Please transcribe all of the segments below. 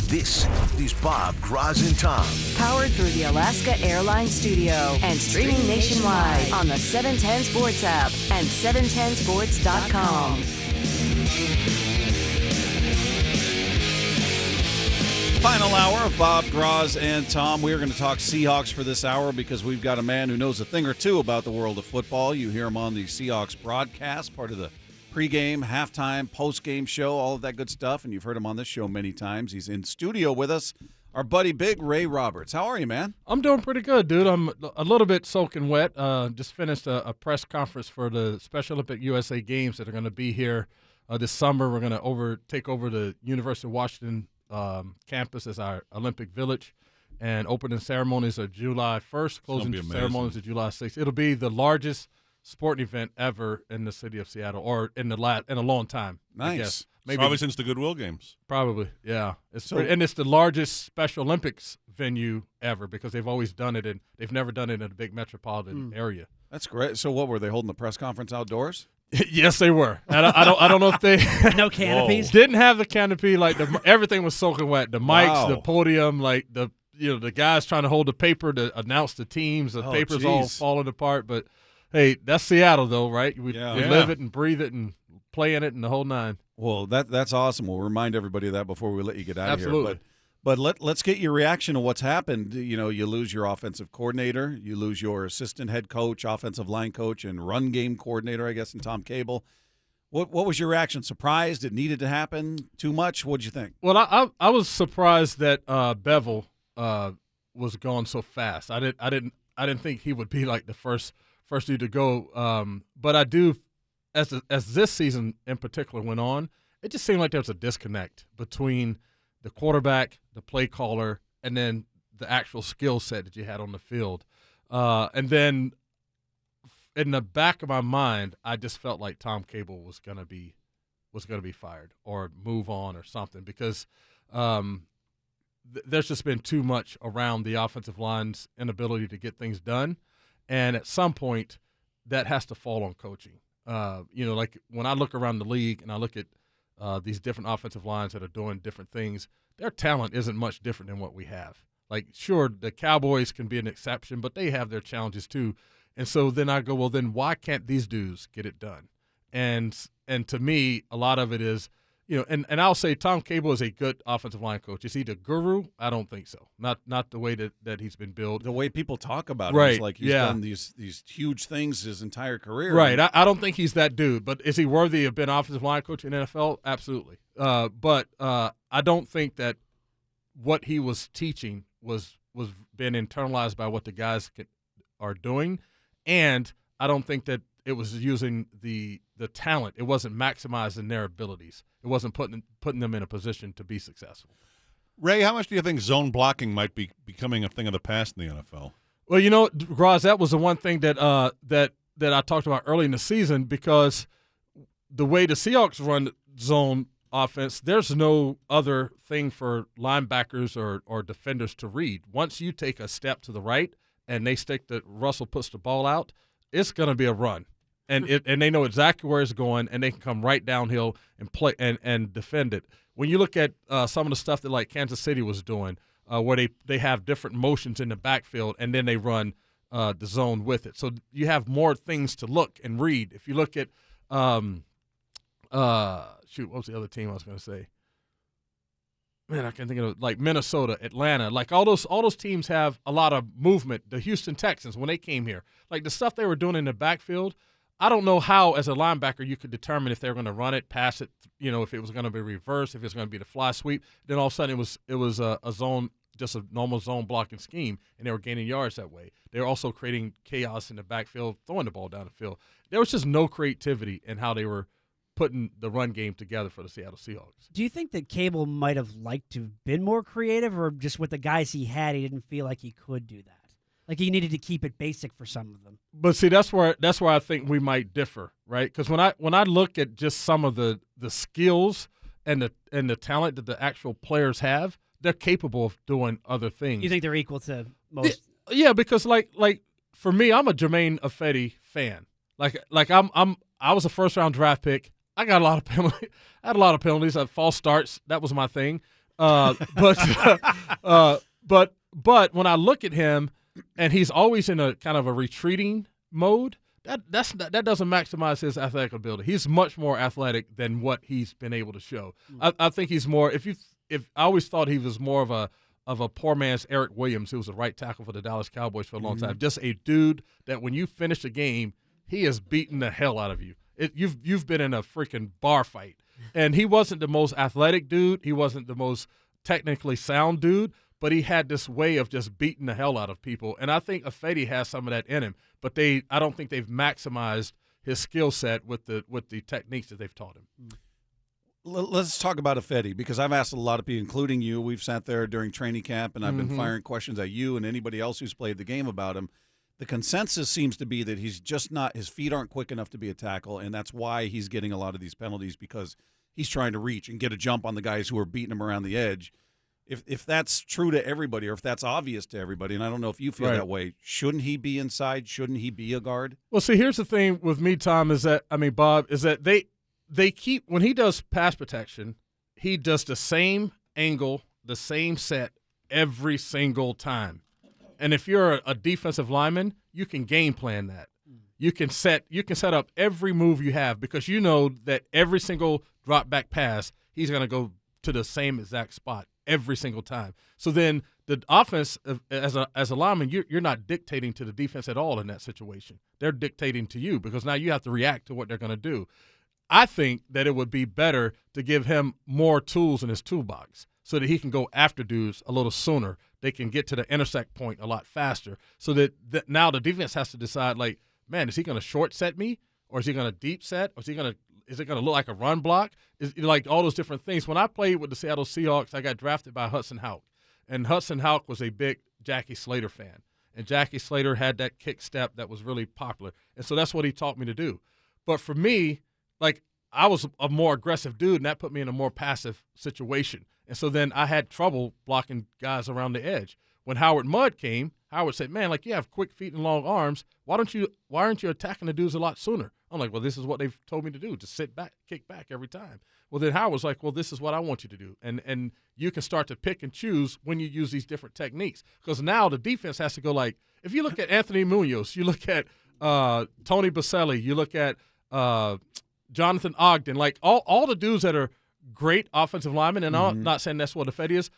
This is Bob, Groz and Tom. Powered through the Alaska Airlines Studio and streaming nationwide on the 710 Sports app and 710sports.com. Final hour of Bob, Groz, and Tom. We are going to talk Seahawks for this hour because we've got a man who knows a thing or two about the world of football. You hear him on the Seahawks broadcast, part of the pregame, halftime, postgame show, all of that good stuff, and you've heard him on this show many times. He's in studio with us, our buddy Big Ray Roberts. How are you, man? I'm doing pretty good, dude. I'm a little bit soaking wet. Just finished a press conference for the Special Olympic USA Games that are going to be here this summer. We're going to take over the University of Washington campus as our Olympic Village, and opening ceremonies are July 1st, closing ceremonies are July 6th. It'll be the largest sporting event ever in the city of Seattle, or in a long time. Nice. I guess. Maybe Probably since the Goodwill Games. Probably, yeah. And it's the largest Special Olympics venue ever because they've always done it, and they've never done it in a big metropolitan area. That's great. So what, were they holding the press conference outdoors? Yes, they were. I don't know if they no canopies. Didn't have the canopy. Like everything was soaking wet. The mics, Wow. the podium, like the guys trying to hold the paper to announce the teams. The paper's all falling apart. But hey, that's Seattle, though, right? We live it and breathe it and play in it and the whole nine. Well, that's awesome. We'll remind everybody of that before we let you get out Absolutely. of here. But let's get your reaction to what's happened. You know, you lose your offensive coordinator, you lose your assistant head coach, offensive line coach, and run game coordinator, I guess, in Tom Cable. What was your reaction? Surprised? It needed to happen? Too much? What did you think? Well, I was surprised that Bevel was gone so fast. I didn't think he would be like the first dude to go. But I do, as this season in particular went on, it just seemed like there was a disconnect between the quarterback, the play caller, and then the actual skill set that you had on the field. And then in the back of my mind, I just felt like Tom Cable was gonna be fired or move on or something because there's just been too much around the offensive line's inability to get things done, and at some point that has to fall on coaching. Like when I look around the league and I look at these different offensive lines that are doing different things, their talent isn't much different than what we have. Like, sure, the Cowboys can be an exception, but they have their challenges too. And so then I go, well, then why can't these dudes get it done? And to me, a lot of it is, and I'll say Tom Cable is a good offensive line coach. Is he the guru? I don't think so. Not the way that he's been built. The way people talk about him right. is like he's done these huge things his entire career. Right. I don't think he's that dude. But is he worthy of being offensive line coach in the NFL? Absolutely. But I don't think that what he was teaching was being internalized by what the guys are doing, and I don't think that it was using the talent. It wasn't maximizing their abilities. It wasn't putting them in a position to be successful. Ray, how much do you think zone blocking might be becoming a thing of the past in the NFL? Well, Groz, that was the one thing that I talked about early in the season because the way the Seahawks run zone offense, there's no other thing for linebackers or defenders to read. Once you take a step to the right and Russell puts the ball out, it's going to be a run. And they know exactly where it's going, and they can come right downhill and play and defend it. When you look at some of the stuff that like Kansas City was doing, where they have different motions in the backfield, and then they run the zone with it. So you have more things to look and read. If you look at what was the other team I was going to say? Man, I can't think of it. Like Minnesota, Atlanta, like all those teams have a lot of movement. The Houston Texans, when they came here, like the stuff they were doing in the backfield, I don't know how, as a linebacker, you could determine if they were going to run it, pass it, if it was going to be reversed, if it was going to be the fly sweep. Then all of a sudden it was a zone, just a normal zone blocking scheme, and they were gaining yards that way. They were also creating chaos in the backfield, throwing the ball down the field. There was just no creativity in how they were putting the run game together for the Seattle Seahawks. Do you think that Cable might have liked to have been more creative, or just with the guys he had, he didn't feel like he could do that? Like he needed to keep it basic for some of them. But see, that's where I think we might differ, right? Because when I look at just some of the skills and the talent that the actual players have, they're capable of doing other things. You think they're equal to most? Yeah, because like for me, I'm a Germain Ifedi fan. I was a first round draft pick. I got a lot of penalties. I had a lot of penalties, false starts. That was my thing. But when I look at him, and he's always in a kind of a retreating mode, that doesn't maximize his athletic ability. He's much more athletic than what he's been able to show. I think he's more. If I always thought he was more of a poor man's Eric Williams, who was a right tackle for the Dallas Cowboys for a long time. Just a dude that when you finish a game, he has beaten the hell out of you. You've been in a freaking bar fight. And he wasn't the most athletic dude. He wasn't the most technically sound dude, but he had this way of just beating the hell out of people. And I think Ifedi has some of that in him, but I don't think they've maximized his skill set with the techniques that they've taught him. Let's talk about Ifedi, because I've asked a lot of people, including you. We've sat there during training camp, and I've been firing questions at you and anybody else who's played the game about him. The consensus seems to be that he's just not – his feet aren't quick enough to be a tackle, and that's why he's getting a lot of these penalties, because he's trying to reach and get a jump on the guys who are beating him around the edge. If that's true to everybody, or if that's obvious to everybody, and I don't know if you feel that way, shouldn't he be inside? Shouldn't he be a guard? Well, see, here's the thing with me, Tom, Bob, is that they keep – when he does pass protection, he does the same angle, the same set every single time. And if you're a defensive lineman, you can game plan that. You can set up every move you have, because you know that every single drop back pass, he's going to go to the same exact spot every single time. So then the offense, as a lineman, you're not dictating to the defense at all in that situation. They're dictating to you, because now you have to react to what they're going to do. I think that it would be better to give him more tools in his toolbox so that he can go after dudes a little sooner. They can get to the intersect point a lot faster, so that now the defense has to decide, like, man, is he going to short set me, or is he going to deep set, or is it going to look like a run block? Is like all those different things. When I played with the Seattle Seahawks, I got drafted by Hudson Houck, and Hudson Houck was a big Jackie Slater fan, and Jackie Slater had that kick step that was really popular, and so that's what he taught me to do. But for me, like, I was a more aggressive dude, and that put me in a more passive situation. And so then I had trouble blocking guys around the edge. When Howard Mudd came, Howard said, man, like, you have quick feet and long arms. Why aren't you attacking the dudes a lot sooner? I'm like, well, this is what they've told me to do, to sit back, kick back every time. Well, then Howard was like, well, this is what I want you to do. And you can start to pick and choose when you use these different techniques. Because now the defense has to go, like, if you look at Anthony Munoz, you look at Tony Baselli, you look at Jonathan Ogden, like all the dudes that are great offensive linemen, and I'm not saying that's what Ifedi is,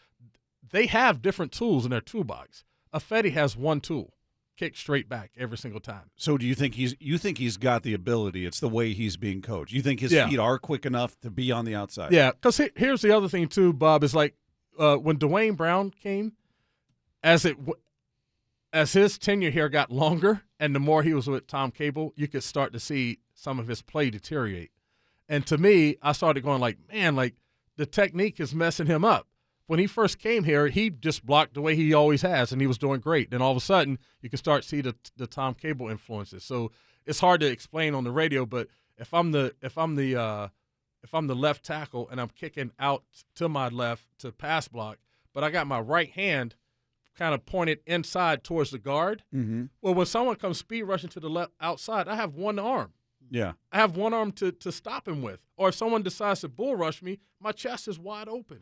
they have different tools in their toolbox. Ifedi has one tool, kick straight back every single time. So do you think he's got the ability? It's the way he's being coached. You think his feet are quick enough to be on the outside? Yeah, because here's the other thing too, Bob, is like when Duane Brown came, as his tenure here got longer, and the more he was with Tom Cable, you could start to see some of his play deteriorate. And to me, I started going like, man, like, the technique is messing him up. When he first came here, he just blocked the way he always has, and he was doing great. Then all of a sudden, you can start to see the Tom Cable influences. So it's hard to explain on the radio, but if I'm the left tackle and I'm kicking out to my left to pass block, but I got my right hand kind of pointed inside towards the guard. Mm-hmm. Well, when someone comes speed rushing to the left outside, I have one arm. Yeah. I have one arm to stop him with. Or if someone decides to bull rush me, my chest is wide open.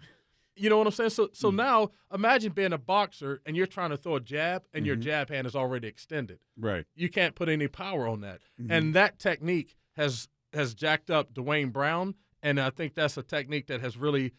You know what I'm saying? So now imagine being a boxer and you're trying to throw a jab and your jab hand is already extended. Right. You can't put any power on that. And that technique has jacked up Duane Brown, and I think that's a technique that has really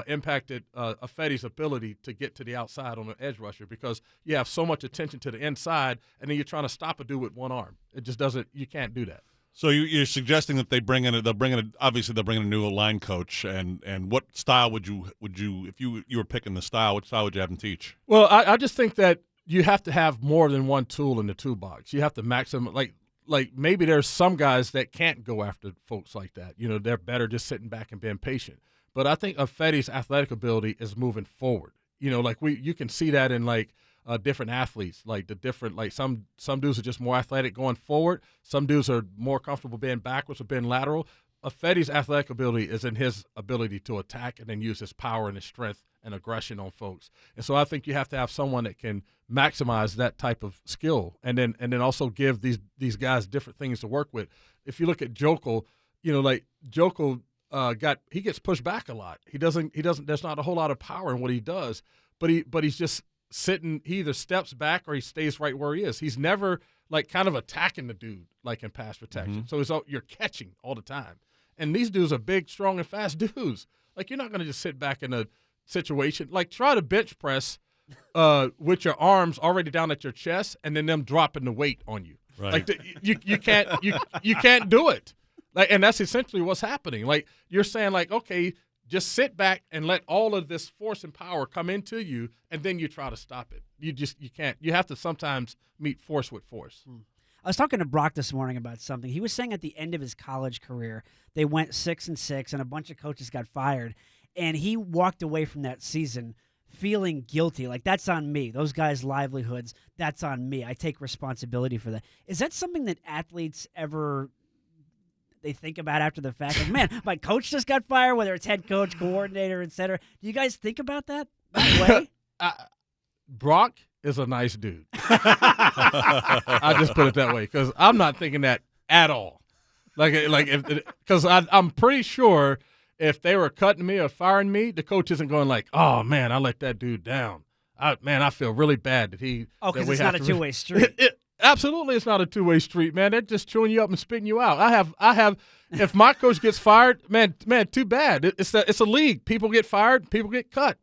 impacted Ifedi's ability to get to the outside on an edge rusher, because you have so much attention to the inside and then you're trying to stop a dude with one arm. It just doesn't – you can't do that. So you're suggesting that they'll bring in a new line coach, and what style would you if you were picking the style, what style would you have him teach? Well, I just think that you have to have more than one tool in the toolbox. You have to maximum like maybe there's some guys that can't go after folks like that. You know, they're better just sitting back and being patient. But I think Ifedi's athletic ability is moving forward. You know, like you can see that in like different athletes, like the different, like some dudes are just more athletic going forward. Some dudes are more comfortable being backwards or being lateral. Ifedi's athletic ability is in his ability to attack and then use his power and his strength and aggression on folks. And so I think you have to have someone that can maximize that type of skill, and then also give these guys different things to work with. If you look at Jokel, you know, like Jokel he gets pushed back a lot. He doesn't. There's not a whole lot of power in what he does, but he's just sitting. He either steps back or he stays right where he is. He's never like kind of attacking the dude like in pass protection. So you're catching all the time. And these dudes are big, strong, and fast dudes. Like, you're not going to just sit back in a situation. Like, try to bench press with your arms already down at your chest and then them dropping the weight on you. Right. Like, you can't do it. Like, and that's essentially what's happening. Like, you're saying, like, okay, just sit back and let all of this force and power come into you, and then you try to stop it. You can't. You have to sometimes meet force with force. I was talking to Brock this morning about something. He was saying at the end of his college career, they went 6-6, and a bunch of coaches got fired, and he walked away from that season feeling guilty. Like, that's on me. Those guys' livelihoods, that's on me. I take responsibility for that. Is that something that athletes ever they think about after the fact? Like, man, my coach just got fired, whether it's head coach, coordinator, et cetera. Do you guys think about that way? Brock is a nice dude. I just put it that way because I'm not thinking that at all. Because I'm pretty sure if they were cutting me or firing me, the coach isn't going like, "Oh man, I let that dude down. I feel really bad that he." Oh, because it's not a two-way street. Absolutely, it's not a two-way street, man. They're just chewing you up and spitting you out. I have. If my coach gets fired, man, too bad. It's a league. People get fired, people get cut.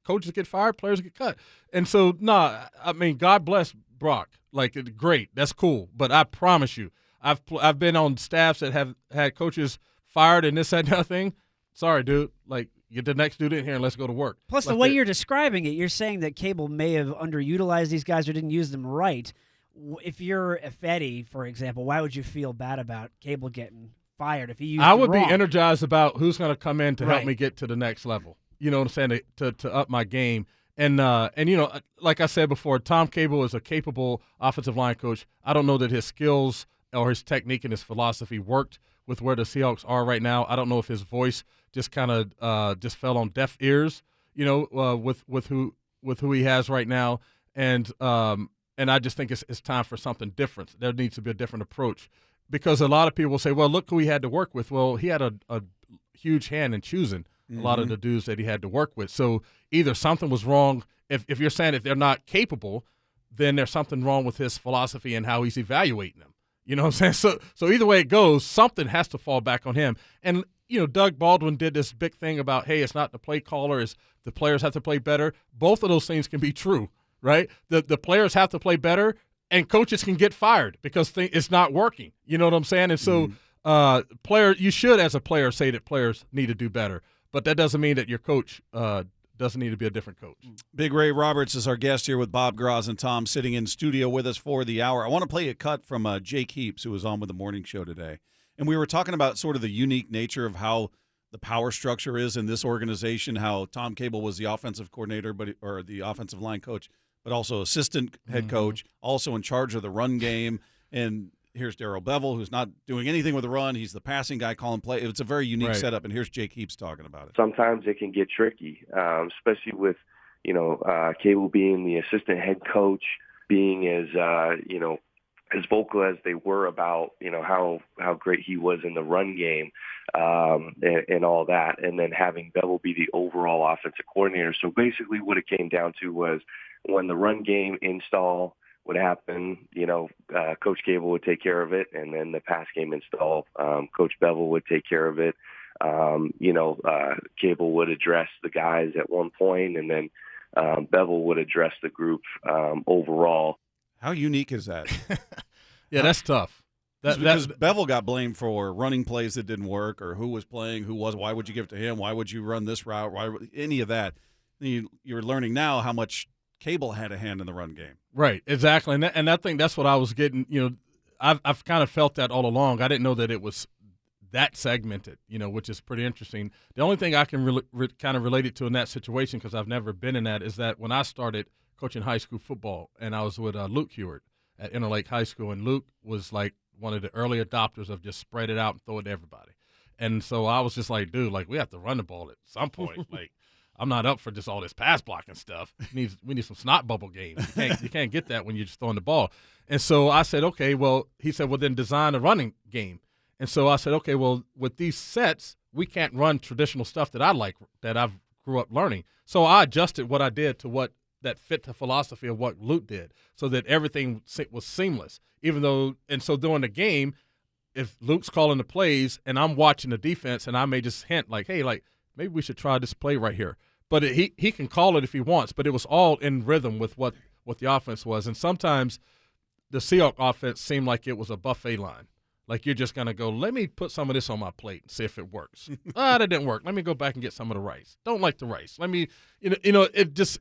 Coaches get fired, players get cut. And so, I mean, God bless Brock. Like, great, that's cool. But I promise you, I've been on staffs that have had coaches fired and this, that, and that thing. Sorry, dude. Like, get the next dude in here and let's go to work. Plus, the way you're describing it, you're saying that Cable may have underutilized these guys or didn't use them right. If you're Ifedi, for example, why would you feel bad about Cable getting fired if he used I would them be wrong? energized about who's going to come in to help Right. me get to the next level. You know what I'm saying? To up my game. And you know, like I said before, Tom Cable is a capable offensive line coach. I don't know that his skills or his technique and his philosophy worked with where the Seahawks are right now. I don't know if his voice just kind of just fell on deaf ears, you know, with who he has right now. And I just think it's time for something different. There needs to be a different approach because a lot of people will say, well, look who he had to work with. Well, he had a huge hand in choosing a lot of the dudes that he had to work with. So either something was wrong. If you're saying if they're not capable, then there's something wrong with his philosophy and how he's evaluating them. You know what I'm saying? So either way it goes, something has to fall back on him. And, you know, Doug Baldwin did this big thing about, hey, it's not the play caller, it's the players have to play better. Both of those things can be true, right? The players have to play better, and coaches can get fired because it's not working. You know what I'm saying? And so you should, as a player, say that players need to do better. But that doesn't mean that your coach doesn't need to be a different coach. Big Ray Roberts is our guest here with Bob Groz and Tom sitting in studio with us for the hour. I want to play a cut from Jake Heaps, who was on with the morning show today. And we were talking about sort of the unique nature of how the power structure is in this organization, how Tom Cable was the offensive coordinator or the offensive line coach, but also assistant head coach, also in charge of the run game. And here's Darrell Bevel, who's not doing anything with the run. He's the passing guy calling play. It's a very unique setup, and here's Jake Heaps talking about it. Sometimes it can get tricky, especially with, Cable being the assistant head coach, being as vocal as they were about, how great he was in the run game and all that, and then having Bevel be the overall offensive coordinator. So basically what it came down to was when the run game install would happen, Coach Cable would take care of it, and then the pass game install, Coach Bevel would take care of it. Cable would address the guys at one point, and then Bevel would address the group overall. How unique is that? Yeah, that's tough. Because Bevel got blamed for running plays that didn't work, or who was playing, why would you give it to him? Why would you run this route? Why any of that? You're learning now how much Cable had a hand in the run game. Right, exactly. And I think that's what I was getting, I've kind of felt that all along. I didn't know that it was that segmented, which is pretty interesting. The only thing I can kind of relate it to in that situation, because I've never been in that, is that when I started coaching high school football, and I was with Luke Heward at Interlake High School, and Luke was like one of the early adopters of just spread it out and throw it to everybody. And so I was just like, dude, we have to run the ball at some point. I'm not up for just all this pass blocking stuff. We need some snot bubble games. You can't get that when you're just throwing the ball. And so I said, okay, well, he said, well, then design a running game. And so I said, okay, well, with these sets, we can't run traditional stuff that I like, that I've grew up learning. So I adjusted what I did to what that fit the philosophy of what Luke did, so that everything was seamless. And so during the game, if Luke's calling the plays and I'm watching the defense, and I may just hint like, hey, like maybe we should try this play right here. But he can call it if he wants, but it was all in rhythm with what the offense was. And sometimes the Seahawks offense seemed like it was a buffet line. Like you're just going to go, let me put some of this on my plate and see if it works. That didn't work. Let me go back and get some of the rice. Don't like the rice. Let me, it just,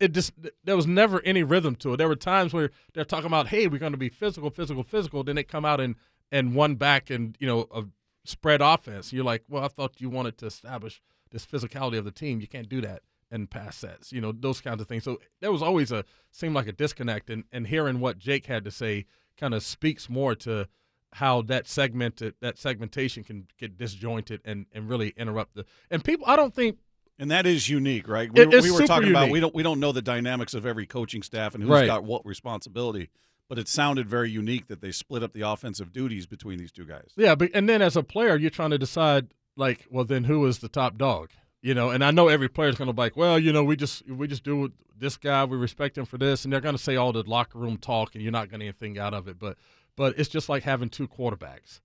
there was never any rhythm to it. There were times where they're talking about, hey, we're going to be physical. Then they come out and one back and, a spread offense. You're like, well, I thought you wanted to establish this physicality of the team. You can't do that in pass sets, those kinds of things. So there was always seemed like a disconnect. And hearing what Jake had to say kind of speaks more to how that segmentation can get disjointed and really interrupt and people. I don't think, and that is unique, right? It's we were super talking unique. about we don't know the dynamics of every coaching staff and who's got what responsibility, but it sounded very unique that they split up the offensive duties between these two guys. Yeah, but and then as a player, you're trying to decide like, well, then who is the top dog? And I know every player is going to be like, well, we just do with this guy, we respect him for this, and they're going to say all the locker room talk, and you're not getting anything out of it, but it's just like having two quarterbacks.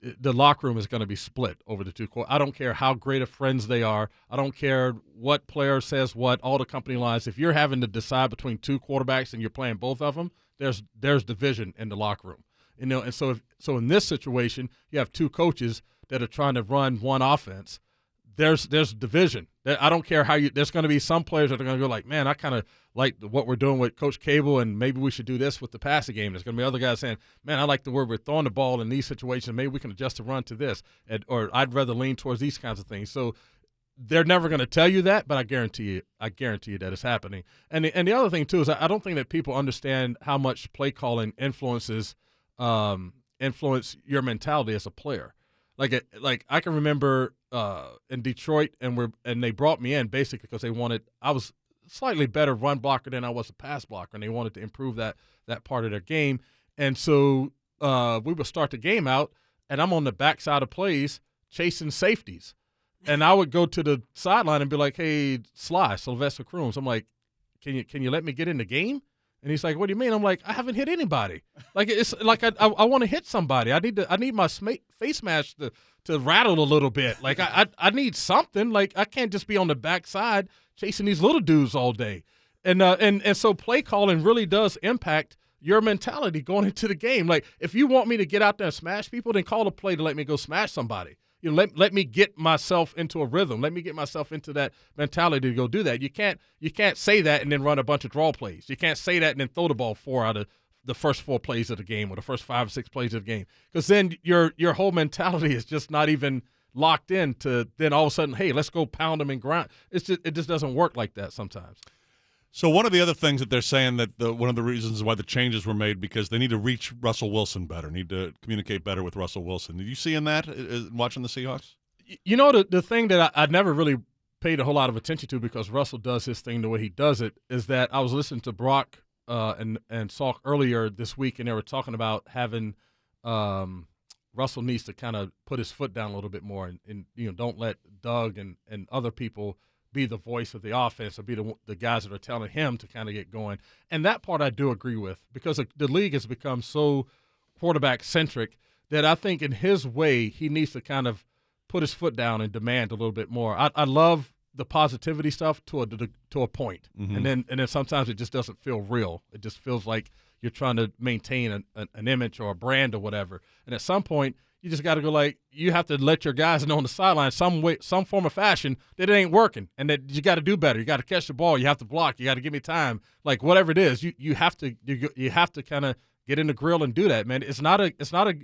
The locker room is going to be split over the two quarterbacks. I don't care how great of friends they are. I don't care what player says what, all the company lines. If you're having to decide between two quarterbacks and you're playing both of them, there's division in the locker room. And so in this situation, you have two coaches that are trying to run one offense. There's division. I don't care how there's going to be some players that are going to go like, man, I kind of like what we're doing with Coach Cable, and maybe we should do this with the passing game. There's going to be other guys saying, man, I like the way we're throwing the ball in these situations. Maybe we can adjust the run to this, or I'd rather lean towards these kinds of things. So they're never going to tell you that, but I guarantee you that it's happening. And the other thing too is I don't think that people understand how much play calling influence your mentality as a player. Like I can remember in Detroit, and they brought me in basically because I was slightly better run blocker than I was a pass blocker, and they wanted to improve that part of their game. And so we would start the game out, and I'm on the backside of plays chasing safeties, and I would go to the sideline and be like, "Hey, Sylvester Crooms," I'm like, "Can you let me get in the game?" And he's like, "What do you mean?" I'm like, "I haven't hit anybody. Like it's like I want to hit somebody. I need my face mask to rattle a little bit. Like I need something. Like I can't just be on the backside chasing these little dudes all day." And so play calling really does impact your mentality going into the game. Like if you want me to get out there and smash people, then call a play to let me go smash somebody. Let me get myself into a rhythm. Let me get myself into that mentality to go do that. You can't say that and then run a bunch of draw plays. You can't say that and then throw the ball 4 out of the first 4 plays of the game or the first 5 or 6 plays of the game, because then your whole mentality is just not even locked in to then all of a sudden, hey, let's go pound them and grind. It just doesn't work like that sometimes. So one of the other things that they're saying that one of the reasons why the changes were made because they need to reach Russell Wilson better, need to communicate better with Russell Wilson. Did you see in that watching the Seahawks? The thing that I never really paid a whole lot of attention to because Russell does his thing the way he does it is that I was listening to Brock and Salk earlier this week, and they were talking about having Russell needs to kind of put his foot down a little bit more and don't let Doug and other people be the voice of the offense or be the guys that are telling him to kind of get going. And that part I do agree with because the league has become so quarterback-centric that I think in his way he needs to kind of put his foot down and demand a little bit more. I love the positivity stuff to a point. Mm-hmm. and then sometimes it just doesn't feel real. It just feels like you're trying to maintain an image or a brand or whatever. And at some point, you just got to go like you have to let your guys know on the sideline some way, some form of fashion that it ain't working, and that you got to do better. You got to catch the ball. You have to block. You got to give me time. Like whatever it is, you have to kind of get in the grill and do that, man. It's not a.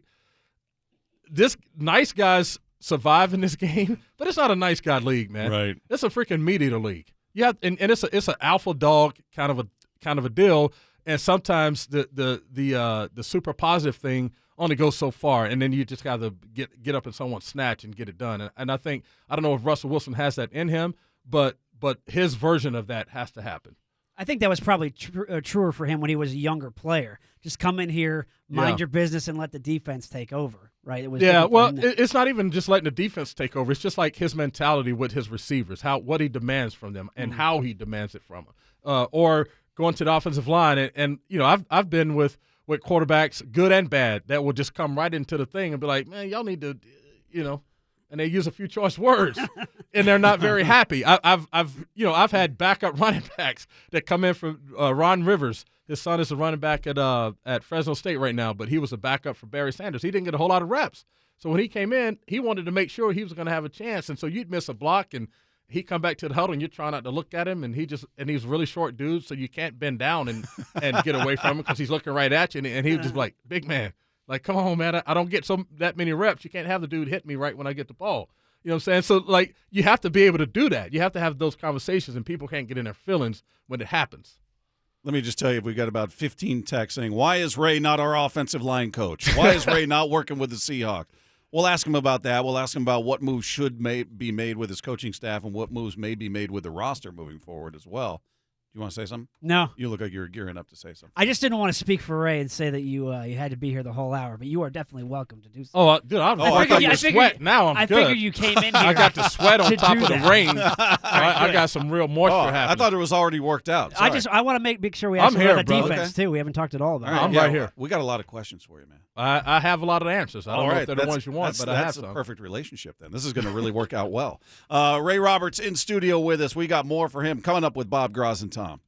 This nice guys survive in this game, but it's not a nice guy league, man. Right. It's a freaking meat eater league. Yeah, and it's an alpha dog kind of a deal, and sometimes the super positive thing only goes so far, and then you just got to get up and someone snatch and get it done. And I think I don't know if Russell Wilson has that in him, but his version of that has to happen. I think that was probably truer for him when he was a younger player. Just come in here, mind your business, and let the defense take over. right? It was Yeah, different for well, him than- it's not even just letting the defense take over. It's just like his mentality with his receivers, what he demands from them, and how he demands it from them. Or going to the offensive line, and I've been with quarterbacks, good and bad, that will just come right into the thing and be like, man, y'all need to, and they use a few choice words, and they're not very happy. I've had backup running backs that come in from Ron Rivers. His son is a running back at Fresno State right now, but he was a backup for Barry Sanders. He didn't get a whole lot of reps. So when he came in, he wanted to make sure he was going to have a chance. And so you'd miss a block, and he'd come back to the huddle, and you're trying not to look at him, and he's a really short dude, so you can't bend down and get away from him because he's looking right at you. And he was just like, big man, like, come on, man, I don't get that many reps. You can't have the dude hit me right when I get the ball. You know what I'm saying? So, like, you have to be able to do that. You have to have those conversations, and people can't get in their feelings when it happens. Let me just tell you, we got about 15 texts saying, why is Ray not our offensive line coach? Why is Ray not working with the Seahawks? We'll ask him about that. We'll ask him about what moves should be made with his coaching staff and what moves may be made with the roster moving forward as well. You want to say something? No. You look like you're gearing up to say something. I just didn't want to speak for Ray and say that you had to be here the whole hour, but you are definitely welcome to do so. Oh, dude, I thought you were sweat. Now I'm good. I figured you came in here. I got the sweat on to top do of the that. rain. I got some real moisture happening. I thought it was already worked out. Sorry. I want to make sure we ask I'm about here, the brother. defense too. We haven't talked at all about All it. right, I'm yeah, right here. We got a lot of questions for you, man. I have a lot of answers. I don't know if they're the ones you want, but I have That's some. a perfect relationship then. This is going to really work out well. Ray Roberts in studio with us. We got more for him coming up with Bob Groz and Tom.